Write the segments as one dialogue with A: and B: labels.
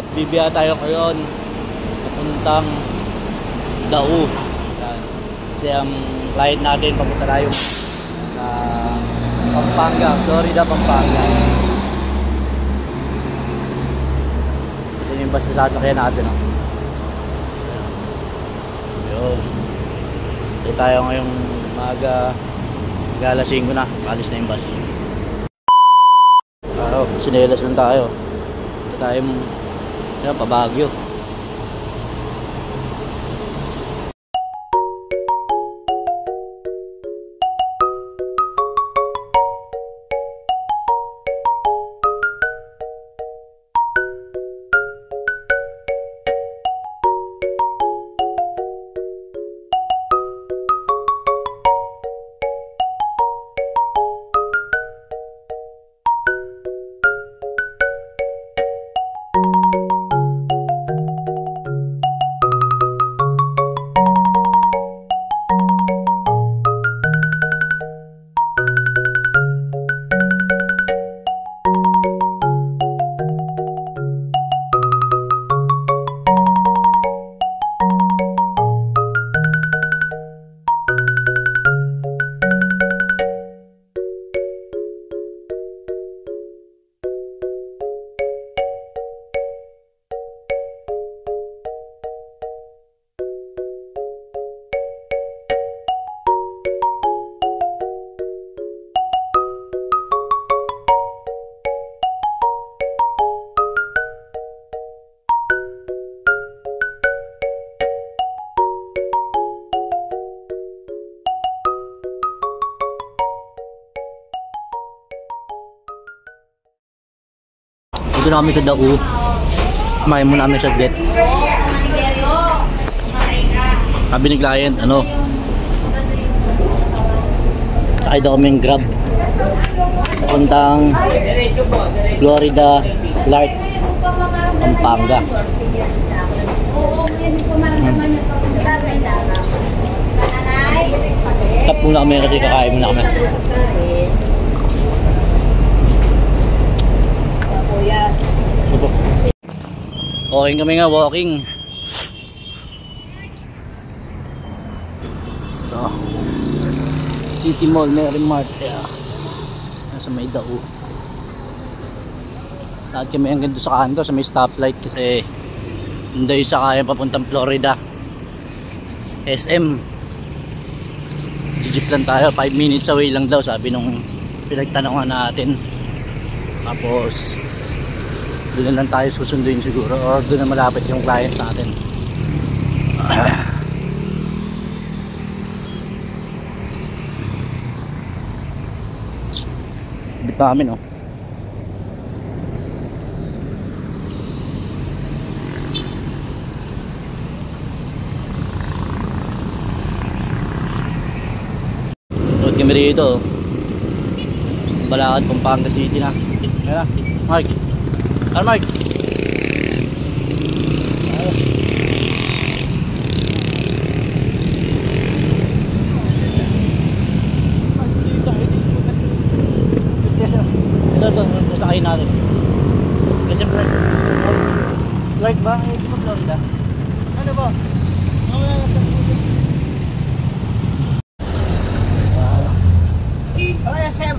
A: Bibiya tayo ngayon papuntang Dao. Kasi ang client natin papunta tayo sa Pampanga, Florida, Pampanga. Ito yung bus na sasakyan natin. Yun. Ito tayo ngayong maga, alas 5 na, alis na yung bus. Sinelas lang tayo. Ito tayo pa Baguio. Dito na kami sa Dao. Kumain muna kami saglit. Sabi ni client, sakay daw kaming Grab papuntang Florida, Clark, Pampanga. Stop muna kami kasi kakain muna kami. Walking kami nga, walking. Ito City Mall, Mary Mart. Nasa may Dao. Lahat kami hanggang doon sa kanto, sa may stoplight. Kasi hindi yung sakaya papuntang Florida SM. Jeep lang tayo, 5 minutes away lang daw, sabi nung pinagtanongan natin. Tapos doon lang tayo susunduin siguro, or doon na malapit yung client natin. Bit namin Huwag kami rito. Balakad, Pampanga City na. Ayan na, Mark. Ano, Mark? Ito, masakayin natin. Kasi Clark ba? Hindi mo Florida? Ano ba? SM.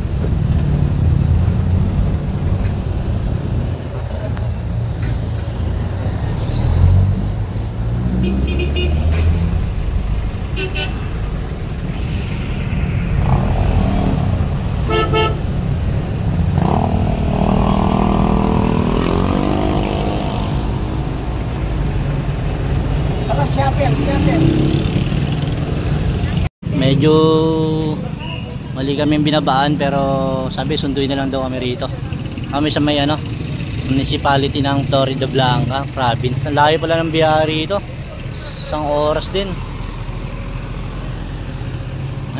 A: Medyo mali kami binabaan, pero sabi sunduin na lang daw kami rito. Kami sa may municipality ng Florida Blanca province. Ang layo pala ng biyahe rito, 1 oras din.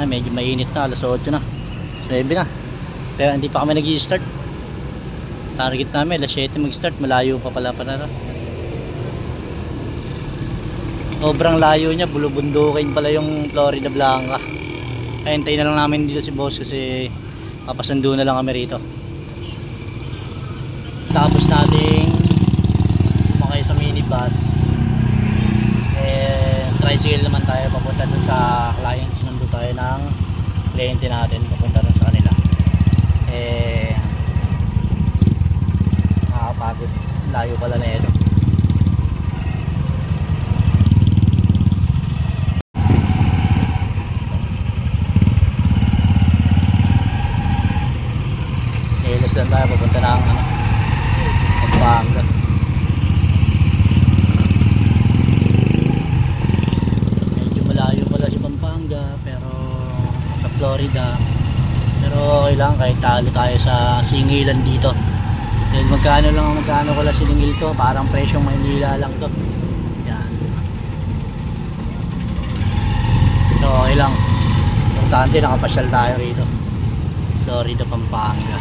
A: Medyo mainit na, alas 8 na, 9 na, kaya hindi pa kami nag-i-start. Target namin alas 7 mag-start, malayo pa pala na. Sobrang layo niya, bulubundukin pala yung Florida Blanca. Kaya hintayin na lang namin dito si boss kasi papasundo na lang kami rito. Tapos nating tayo papunta dun sa client. Sinundo tayo ng kliyente natin papunta dun sa kanila. Nakakapagod, layo pala na ito. Ilos lang tayo papunta ng Pampanga. Medyo malayo pala si Pampanga pero sa Florida, pero okay lang kahit talo tayo sa singilan dito. Dahil magkano ko lang siningil to, parang presyong Maynila lang to. Yan. So okay lang, importante nakapasyal tayo rito, Florida, Pampanga.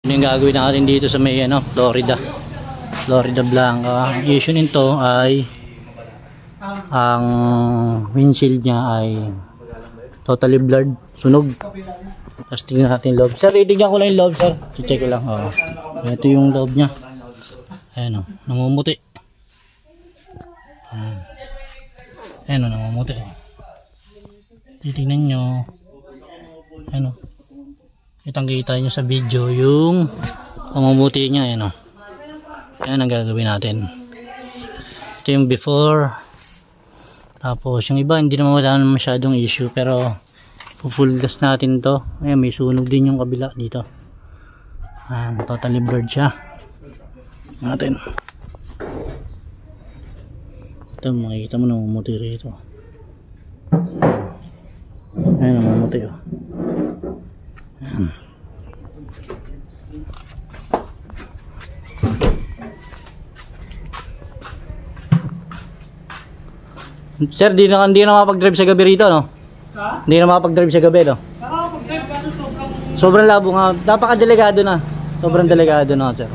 A: Yung gagawin natin dito sa may Florida Blanca. Ang issue nito ay ang windshield niya ay totally blurred, sunog. Tapos tingnan natin yung loob. Sir, titignan ko lang yung loob, sir. Check ko lang. Ito yung loob niya. Ayan namumuti. Ayan namumuti. Titignan nyo. Ayan kitang kita nyo sa video yung pamumuti niya. Ayan ang gagawin natin. Ito yung before, tapos yung iba hindi naman wala masyadong issue, pero full gas natin to. Ayan, may sunog din yung kabila dito. Ayan, totally blurred siya natin. Ito makikita mo namumuti rito. Ayan namumuti Ayan. Sir, di na makapag-drive sa gabi rito, no? Ha? Hindi na makapag-drive sa gabi, no? Nakakapag-drive kasi sobrang labo nga. Napaka-delikado na. Sobrang delikado na, sir.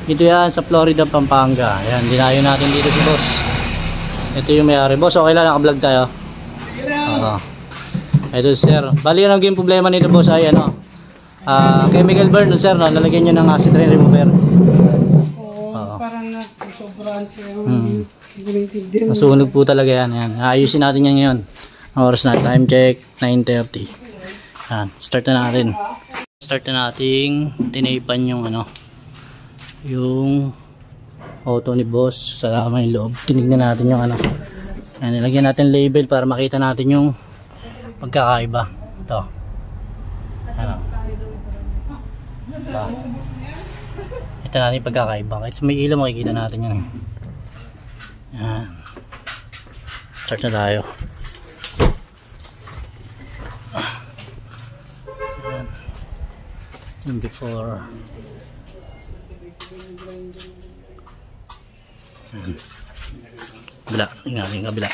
A: Ito yan sa Florida, Pampanga. Ayan, dinayo natin dito si boss. Ito yung may-ari. Boss, okay lang, naka-vlog tayo. Ito sir, bali yan ang game problema nito boss ay chemical burn, sir, no? Lalagyan nyo ng acid rain remover. Oo, parang sobrang siya. Masunog po talaga yan. Ayusin natin yan ngayon. Ang oras na, time check 9:30. Start na natin. Start na nating tinaypan yung yung auto ni boss sa may loob. Tinignan natin yung nilagyan natin label para makita natin yung pagkakaiba. Ito. Ito natin yung pagkakaiba. Kahit may ilaw makikita natin yan. Start na tayo. Yung before. Kabila. Tingnan natin kabila.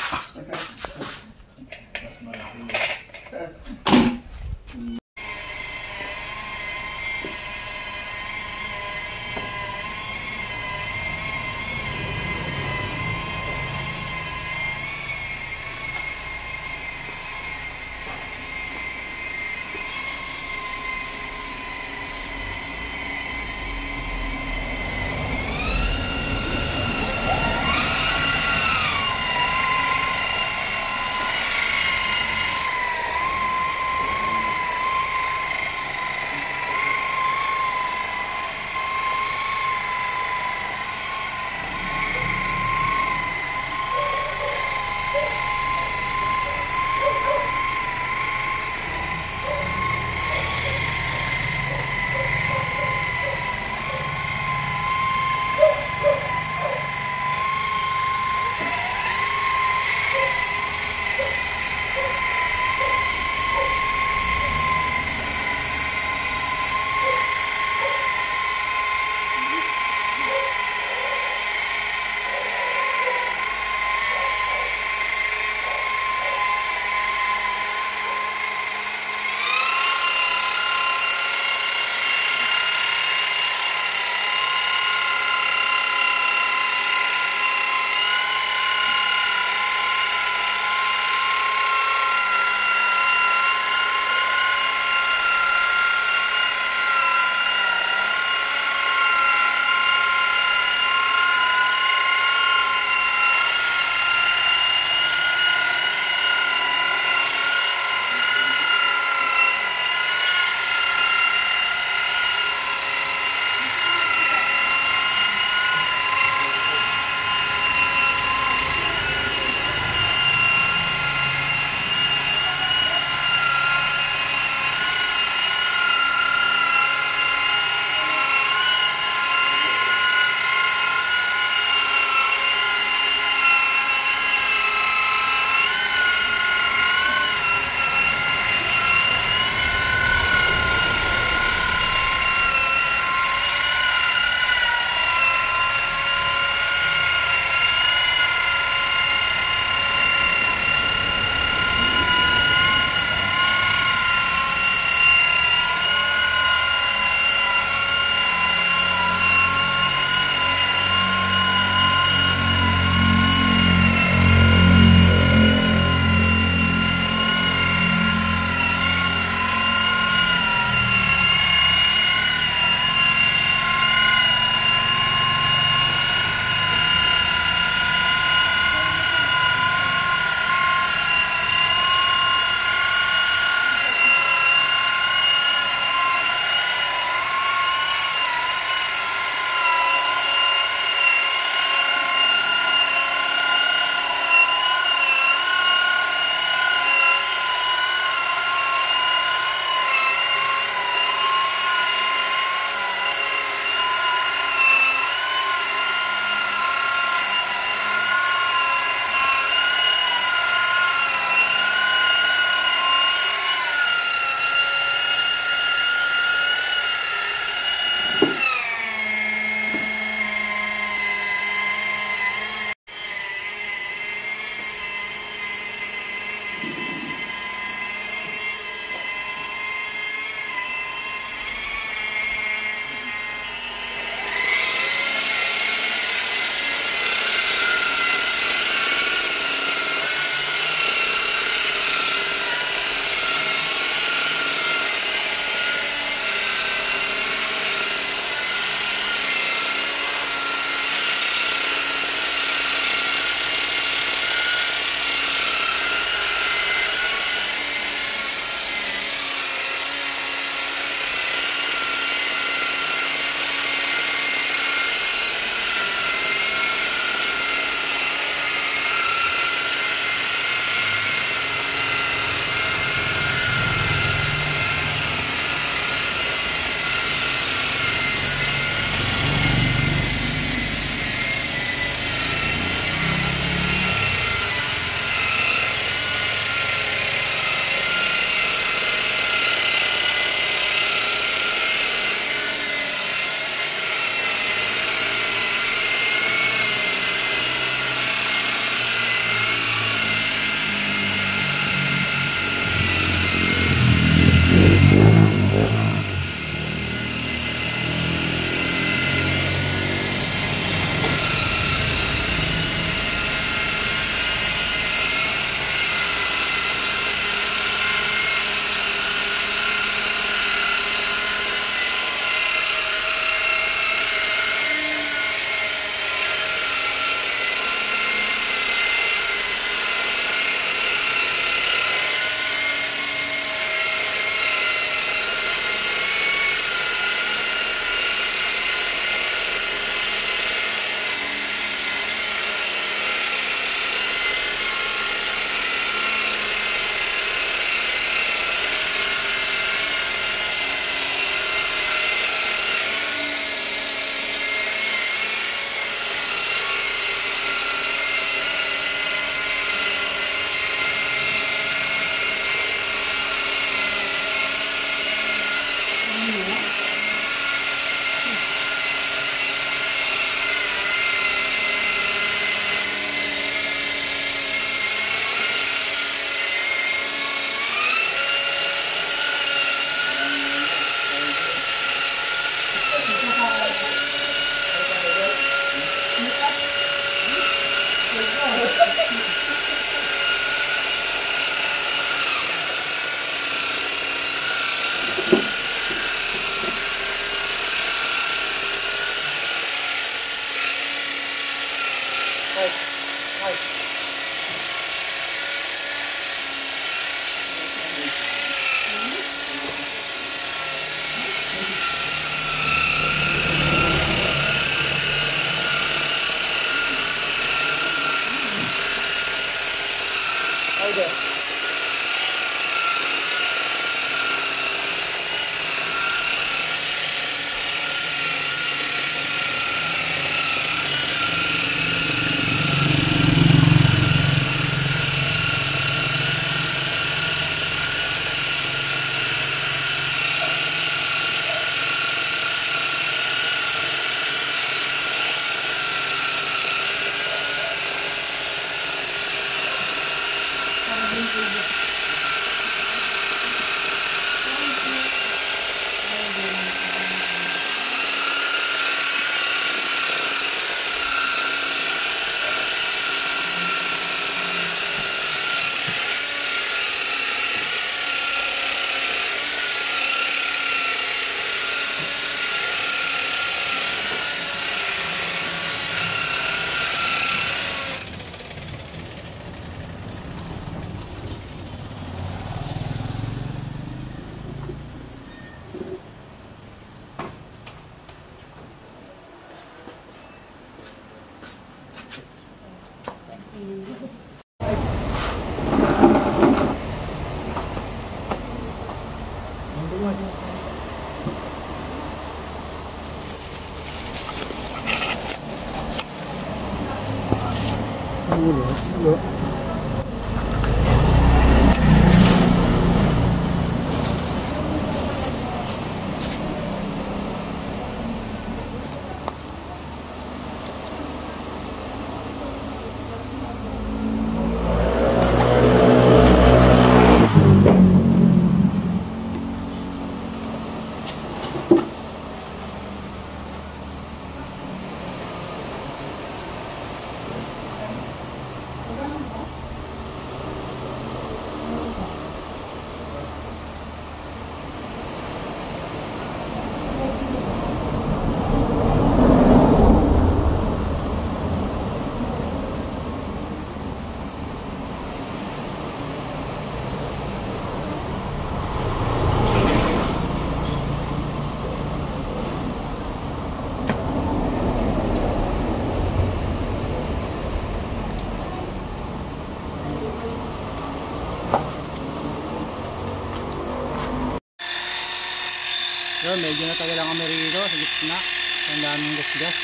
A: Yun, medyo natagal lang kami rito sa gitna. Ang daming gas-gas.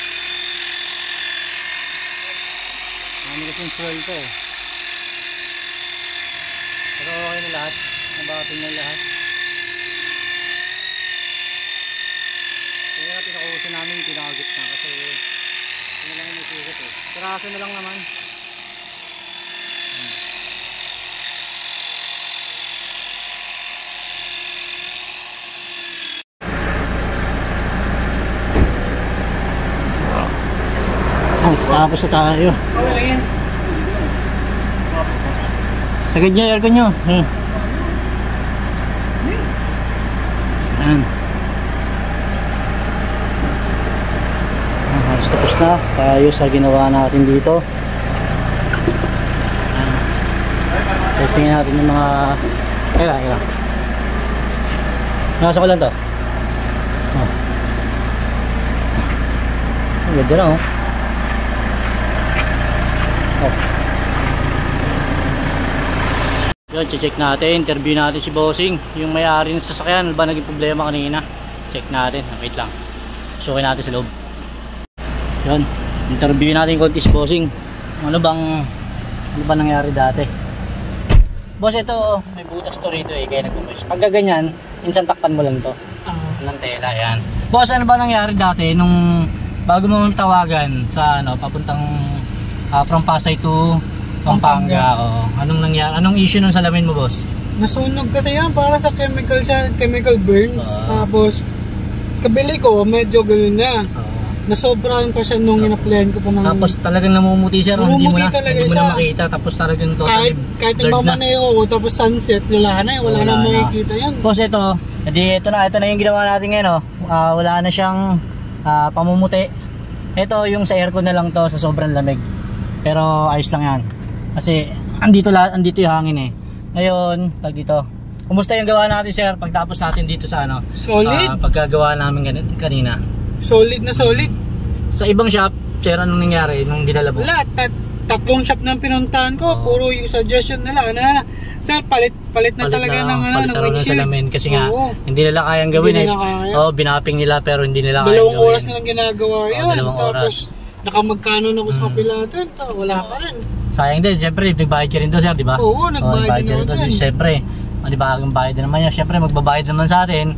A: Dami kasing fuel to eh. Pero okay na lahat. Nabating na lahat. Kaya pinakuusin namin yung pinakagitna kasi yun na lang yung nasigat eh. Piraso na lang naman. Tapos na tayo. Sagad nyo, aircon nyo. Ayan. Tapos na tayo sa ginawa natin dito. Testingin natin yung mga Ika. Nasa ko lang to. Ang ganda na oh. Yun, check natin, interview natin si Bossing, yung may-ari ng sasakyan. Ano ba naging problema kanina? Check natin, wait lang. Sukin natin sa loob. Yun, interview natin konti si Bossing. Ano ba nangyari dati? Boss, ito may butas to rito eh, kaya nagpupulis. Pag ganyan, minsan takpan mo lang to ng tela, yan. Boss, ano ba nangyari dati nung bago mo tawagan sa papuntang from Pasay to Pampanga? Anong nangyari? Anong issue nung salamin mo, boss?
B: Nasunog kasi yan para sa chemical burns. Tapos kabili ko medyo ganoon na. Nasobrahan pa siya nung in-applyan ko pa ng...
A: Tapos talagang namumuti siya, hindi mo na makita. Tapos talagang totally
B: kahit nagmamaneho ko, tapos sunset, wala na makikita yan.
A: Boss, ito na yung ginawa natin ngayon. Wala na siyang pamumuti. Ito yung sa aircon na lang to sa sobrang lamig. Pero ayos lang yan. Kasi andito yung hangin eh. Ngayon, dito. Kumusta yung gawa natin, sir? Pagtapos natin dito sa
B: solid.
A: Pagkagawa namin kanina.
B: Solid na solid.
A: Sa ibang shop, sir, anong nangyari nung dinala mo?
B: Wala, tatlong shop nang pinuntahan ko, puro yung suggestion nila. Sir, palit na talaga ng windshield.
A: Salamin kasi nga hindi nila kayang gawin binaping nila pero hindi nila kayang gawin.
B: 2 oras nilang ginagawa yun.
A: 2 oras.
B: Nakamagkano na ako sa kapila natin, wala pa rin.
A: Sayang din, siyempre, nagbayad ka rin doon, sir, di ba?
B: Oo, nagbayad din naman yan.
A: Siyempre, manibagang bayad din naman yan. Siyempre, magbabayad naman sa atin.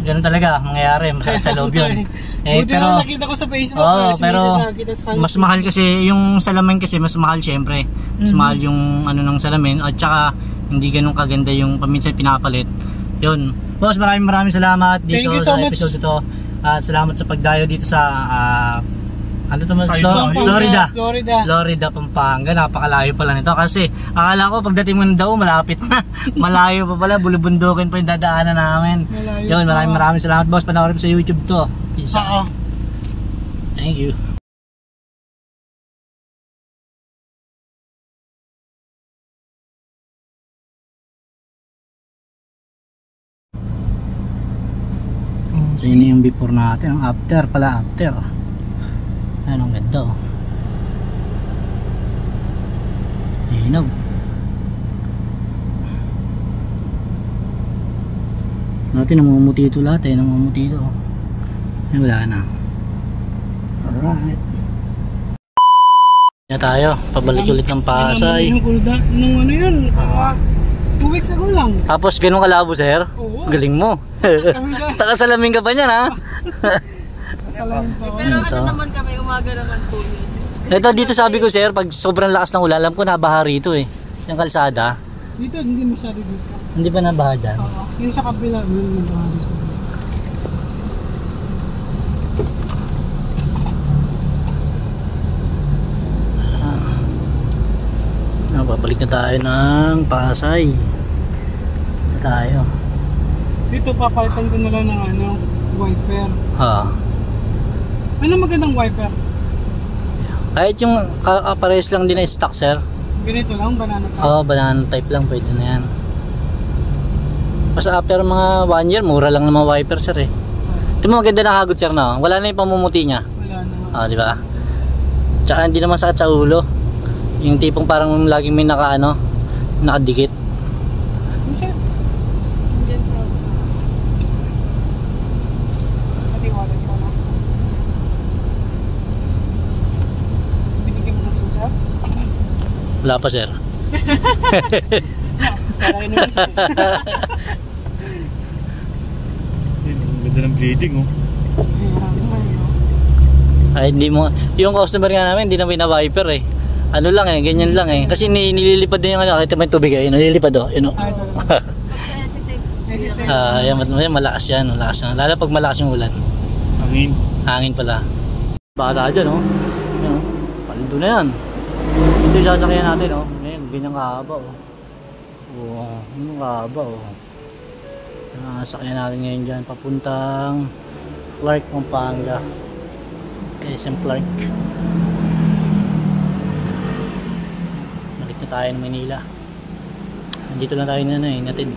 A: Ganun talaga, mangyayari, masakit sa loob yun.
B: Buti na nakita ko sa Facebook,
A: pero mas mahal kasi, yung salamin kasi, mas mahal siyempre. Mas mahal yung ng salamin, at saka, hindi ganun kaganda yung paminsan pinapalit. Yun. Boss, maraming salamat dito sa episode ito. At salamat sa pagdayo dito sa Florida, Pampanga. Napakalayo pala nito kasi akala ko pagdating mo daw malapit na. Malayo pa pala, bulubundukin pa yung dadaanan namin. Yun, maraming salamat, boss. Panoorin sa YouTube to. Peace out. Thank you. So yun yung before natin, after pala, after. Anong ganda oh. Linaw. Natin namumuti ito lahat eh. Namumuti ito. Ay, wala na. Alright. Na tayo. Pabalik ulit ng Pasay.
B: Nung ano yun, 2 weeks ago lang.
A: Tapos ganun kalabo sir?
B: Oo.
A: Galing mo. Takasalamin ka pa niyan ha?
B: Kasalamin pa ako.
C: Pero
A: Ito.
C: ano naman kami, umaga naman po yun.
A: Ito dito sabi ko sir, pag sobrang lakas ng ulan, alam ko nabaha rito eh. Yung kalsada.
B: Dito, hindi masyado dito.
A: Hindi pa nabaha dyan?
B: Oo. Yung sa kabila, yun nabahan dito.
A: Babalik na tayo ng Pasay. Na tayo.
B: Dito, papalitan ko na lang ng ano, wiper.
A: Ha.
B: Ano magandang wiper?
A: Kahit yung pares lang din na stock sir.
B: Ganito lang, banana type.
A: Oo, banana type lang pwede na yan. Basta after mga 1 year, mura lang naman wiper sir eh. Ito mo maganda na hagod sir no? Wala na yung pamumuti niya.
B: Wala na.
A: Ah, di ba? Tsaka hindi naman sakit sa ulo. Yung tipong parang laging may nakadikit.
B: Ano siya?
C: Diyan sa...
B: Pati wallet ko na. Binigyan mo ng susap?
A: Wala pa sir.
B: Para yun naman siya.
D: Ang ganda ng bleeding oh.
A: Ay hindi mo, yung customer nga namin hindi na wina-wiper eh. Ano lang eh, ganyan lang eh. Kasi nililipad din yung ano, kita may tubig eh, nililipad oh, yun oh.
B: Ah, ito.
A: Yan, malakas yan, malakas yan. Lalo pag malakas yung ulan.
D: Hangin.
A: Hangin pala. Bata dyan oh. Yan oh. Paldo na yan. Ito yung sasakyan natin oh. Ngayon, ganyang kahaba oh. Oo, yung kahaba oh. Sasakyan natin ngayon dyan. Papuntang Clark, Pampanga. SM Clark. Balik na tayo ng Manila. Nandito lang tayo na natid.